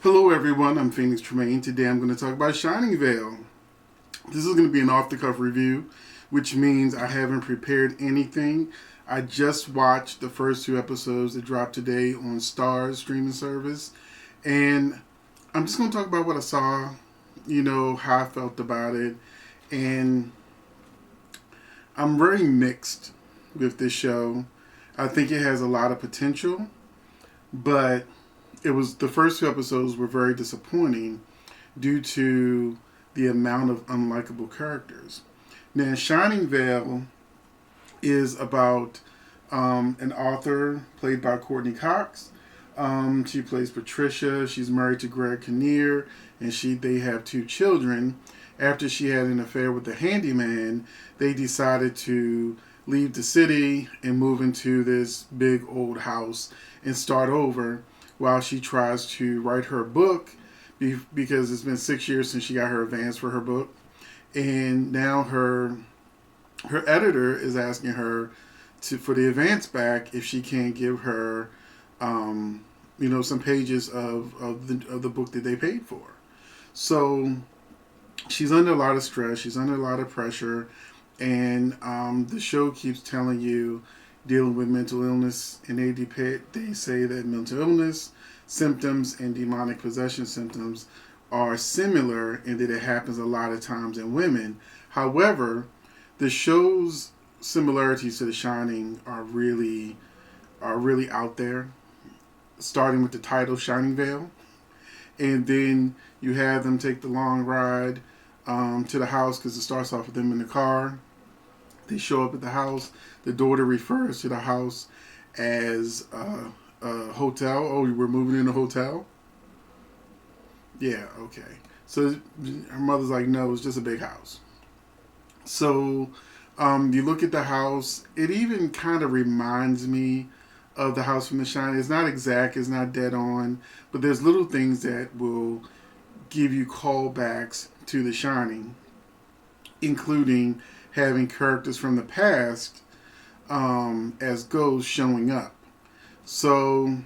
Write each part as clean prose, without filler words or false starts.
Hello everyone, I'm Phoenix Tremaine. Today I'm going to talk about Shining Vale. This is going to be an off-the-cuff review, which means I haven't prepared anything. I just watched the first two episodes that dropped today on Starz streaming service, and I'm just going to talk about what I saw, how I felt about it, and I'm very mixed with this show. I think it has a lot of potential, but the first two episodes were very disappointing due to the amount of unlikable characters. Now, Shining Vale is about an author played by Courtney Cox. She plays Patricia. She's married to Greg Kinnear, and they have two children. After she had an affair with the handyman, they decided to leave the city and move into this big old house and start over while she tries to write her book because it's been 6 years since she got her advance for her book. And now her editor is asking her for the advance back if she can't give her some pages of the book that they paid for. So she's under a lot of stress, she's under a lot of pressure, and the show keeps telling you dealing with mental illness, and they say that mental illness symptoms and demonic possession symptoms are similar and that it happens a lot of times in women. However, the show's similarities to The Shining are really out there, starting with the title Shining Vale, and then you have them take the long ride to the house because it starts off with them in the car. They show up at the house. The daughter refers to the house as a hotel. Oh, we're moving in a hotel? Yeah, okay. So her mother's like, no, it's just a big house. So you look at the house. It even kind of reminds me of the house from The Shining. It's not exact. It's not dead on. But there's little things that will give you callbacks to The Shining, including having characters from the past as ghosts showing up. So,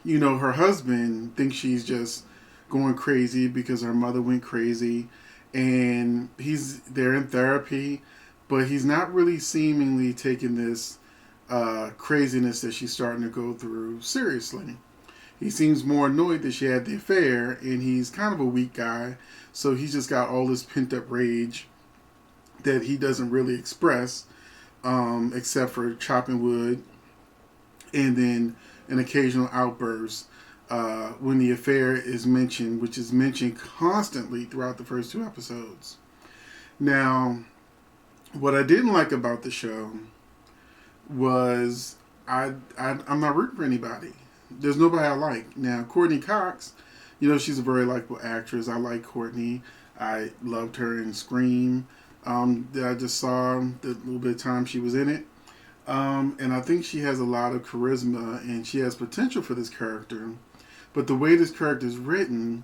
her husband thinks she's just going crazy because her mother went crazy, and they're in therapy, but he's not really seemingly taking this craziness that she's starting to go through seriously. He seems more annoyed that she had the affair, and he's kind of a weak guy, so he's just got all this pent-up rage that he doesn't really express, except for chopping wood, and then an occasional outburst when the affair is mentioned, which is mentioned constantly throughout the first two episodes. Now, what I didn't like about the show was I'm not rooting for anybody. There's nobody I like. Now, Courtney Cox, she's a very likable actress. I like Courtney. I loved her in Scream. That I just saw the little bit of time she was in it. And I think she has a lot of charisma and she has potential for this character. But the way this character is written,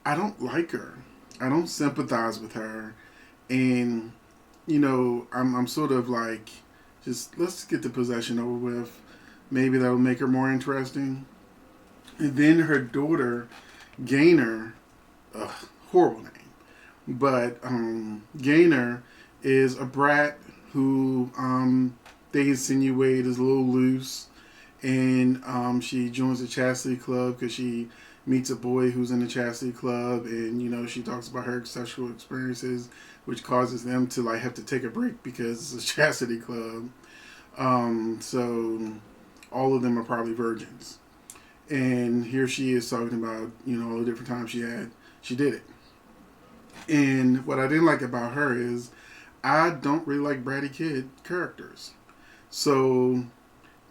I don't like her. I don't sympathize with her. And, I'm sort of like, just let's get the possession over with. Maybe that'll make her more interesting. And then her daughter, Gaynor, horrible name. But Gaynor is a brat who they insinuate is a little loose, and she joins the chastity club because she meets a boy who's in the chastity club, and she talks about her sexual experiences, which causes them to have to take a break because it's a chastity club. So all of them are probably virgins, and here she is talking about all the different times she did it. And what I didn't like about her is I don't really like bratty kid characters. So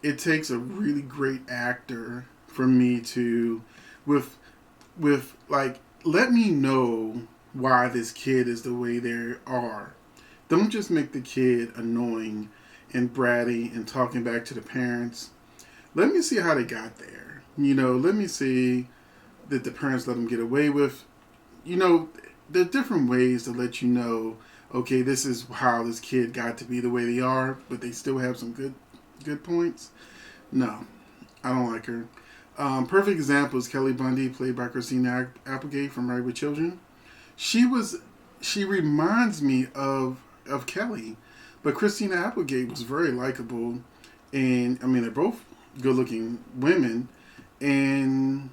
it takes a really great actor for me to, let me know why this kid is the way they are. Don't just make the kid annoying and bratty and talking back to the parents. Let me see how they got there. Let me see that the parents let them get away with. There are different ways to let you know, okay, this is how this kid got to be the way they are, but they still have some good points. No, I don't like her. Perfect example is Kelly Bundy, played by Christina Applegate from Married with Children. She was, she reminds me of Kelly, but Christina Applegate was very likable, and I mean they're both good-looking women, and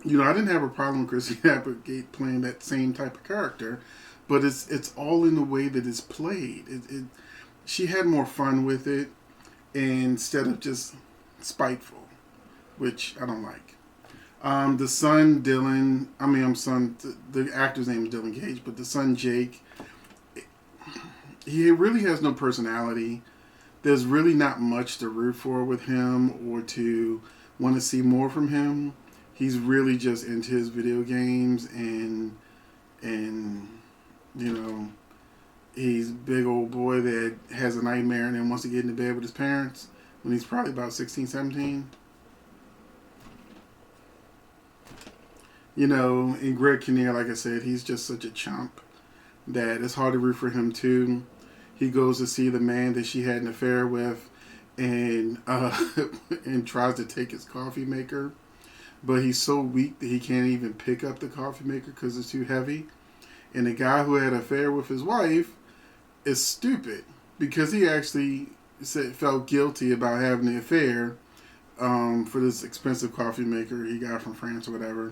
I didn't have a problem with Christina Applegate playing that same type of character, but it's all in the way that it's played. She had more fun with it instead of just spiteful, which I don't like. The son Dylan, the actor's name is Dylan Gage, but the son Jake, he really has no personality. There's really not much to root for with him or to want to see more from him. He's really just into his video games and he's a big old boy that has a nightmare and then wants to get into bed with his parents when he's probably about 16, 17. And Greg Kinnear, like I said, he's just such a chump that it's hard to root for him too. He goes to see the man that she had an affair with and and tries to take his coffee maker. But he's so weak that he can't even pick up the coffee maker because it's too heavy. And the guy who had an affair with his wife is stupid because he actually felt guilty about having the affair for this expensive coffee maker he got from France or whatever.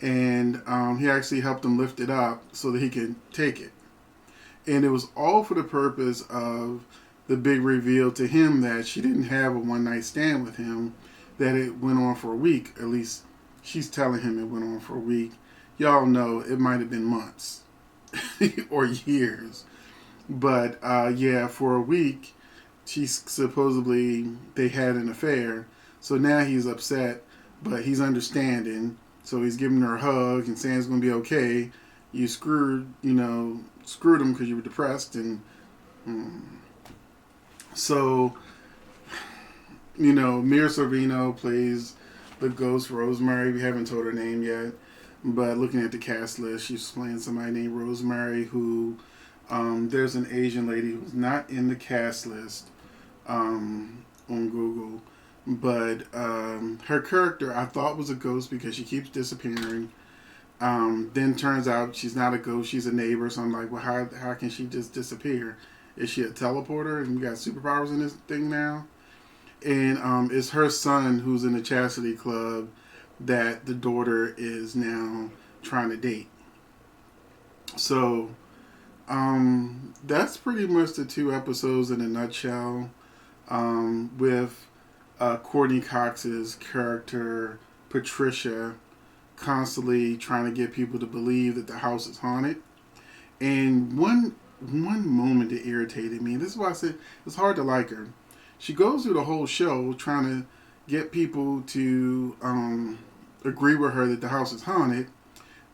And he actually helped him lift it up so that he could take it. And it was all for the purpose of the big reveal to him that she didn't have a one-night stand with him, that it went on for a week. At least she's telling him it went on for a week. Y'all know it might have been months or years. But yeah, for a week, they had an affair. So now he's upset, but he's understanding. So he's giving her a hug and saying it's going to be okay. You screwed him because you were depressed. And so, Mira Sorvino plays the ghost Rosemary. We haven't told her name yet. But looking at the cast list, she's playing somebody named Rosemary who, there's an Asian lady who's not in the cast list on Google. But her character I thought was a ghost because she keeps disappearing. Then turns out she's not a ghost, she's a neighbor. So I'm like, well, how can she just disappear? Is she a teleporter and we got superpowers in this thing now? And it's her son who's in the chastity club that the daughter is now trying to date. So that's pretty much the 2 episodes in a nutshell, with Courtney Cox's character Patricia constantly trying to get people to believe that the house is haunted. And one moment that irritated me, and this is why I said it's hard to like her. She goes through the whole show trying to get people to agree with her that the house is haunted.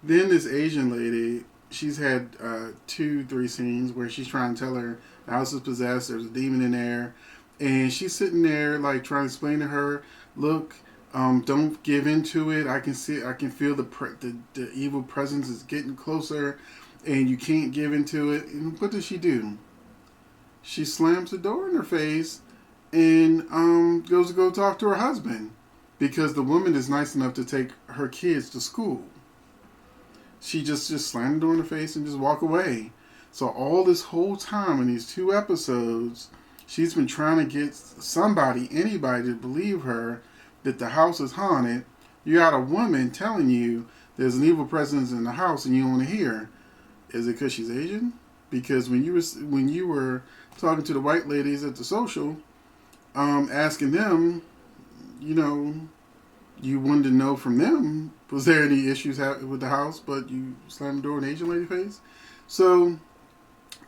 Then this Asian lady, she's had 2-3 scenes where she's trying to tell her the house is possessed, there's a demon in there. And she's sitting there like trying to explain to her, look, don't give into it. I can feel the evil presence is getting closer, and you can't give into it. And what does she do? She slams the door in her face and goes to go talk to her husband because the woman is nice enough to take her kids to school. She just slammed the door in her face and just walk away. So all this whole time in these 2 episodes, she's been trying to get anybody to believe her that the house is haunted. You got a woman telling you there's an evil presence in the house and you don't want to hear. Is it because she's Asian? Because when you were talking to the white ladies at the social, asking them, you wanted to know from them, was there any issues with the house, but you slammed the door in the Asian lady face? So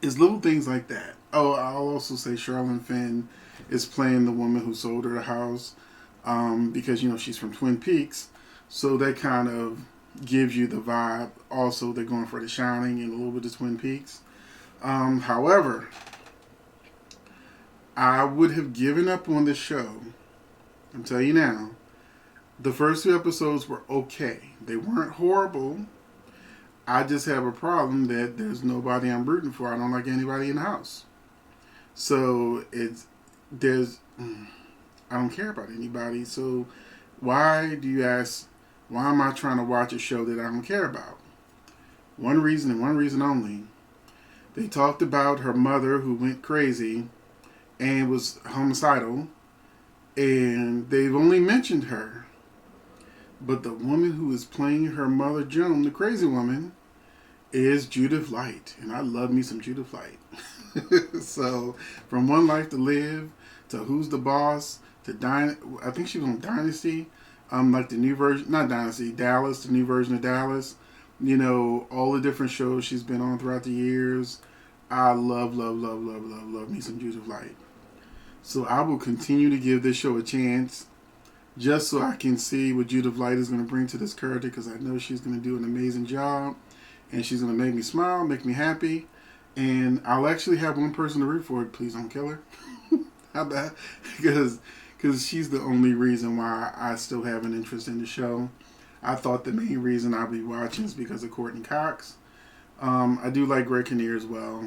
it's little things like that. Oh, I'll also say Charlene Finn is playing the woman who sold her the house, because she's from Twin Peaks, so that kind of gives you the vibe. Also, they're going for The Shining and a little bit of Twin Peaks. However, I would have given up on the show. I'm telling you now. The first 2 episodes were okay. They weren't horrible. I just have a problem that there's nobody I'm rooting for. I don't like anybody in the house. So I don't care about anybody. So Why do you ask? Why am I trying to watch a show that I don't care about? One reason and one reason only. They talked about her mother who went crazy and was homicidal, and they've only mentioned her. But the woman who is playing her mother, Joan, the crazy woman, is Judith Light. And I love me some Judith Light. So, from One Life to Live, to Who's the Boss, to I think she was on Dynasty. Like the new version, not Dynasty, Dallas, the new version of Dallas. You know, all the different shows she's been on throughout the years. I love me some Judith Light. So I will continue to give this show a chance, just so I can see what Judith Light is going to bring to this character, because I know she's going to do an amazing job, and she's going to make me smile, make me happy, and I'll actually have one person to root for. Please don't kill her. How about? Because she's the only reason why I still have an interest in the show. I thought the main reason I'll be watching is because of Courtney Cox. I do like Greg Kinnear as well,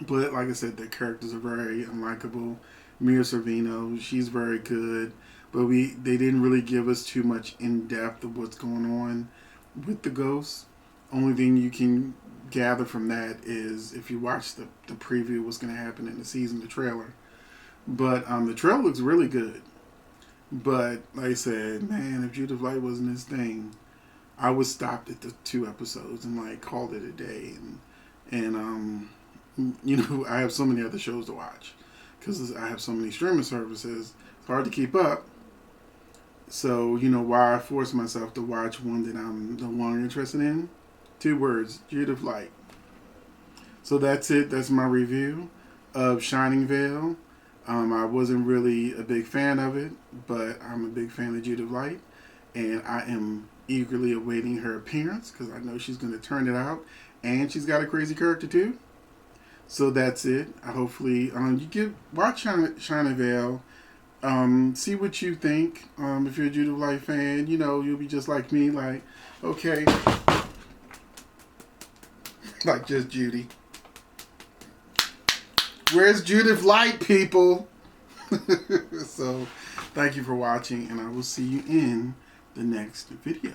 but like I said, the characters are very unlikable. Mia Sorvino, she's very good, but they didn't really give us too much in depth of what's going on with the ghosts. Only thing you can gather from that is if you watch the preview, what's going to happen in the season, the trailer. But the trailer looks really good. But like I said, man, if Judith Light wasn't this thing, I would stop at the 2 episodes and like called it a day. And you know, I have so many other shows to watch because I have so many streaming services. It's hard to keep up. So you know why I force myself to watch one that I'm no longer interested in. 2 words: Judith Light. So that's it. That's my review of Shining Vale. I wasn't really a big fan of it, but I'm a big fan of Judith Light, and I am eagerly awaiting her appearance because I know she's going to turn it out, and she's got a crazy character too. So that's it. Hopefully, watch Shining Vale. See what you think. If you're a Judith Light fan, you know you'll be just like me, like okay, like just Judy. Where's Judith Light, people? So, thank you for watching, and I will see you in the next video.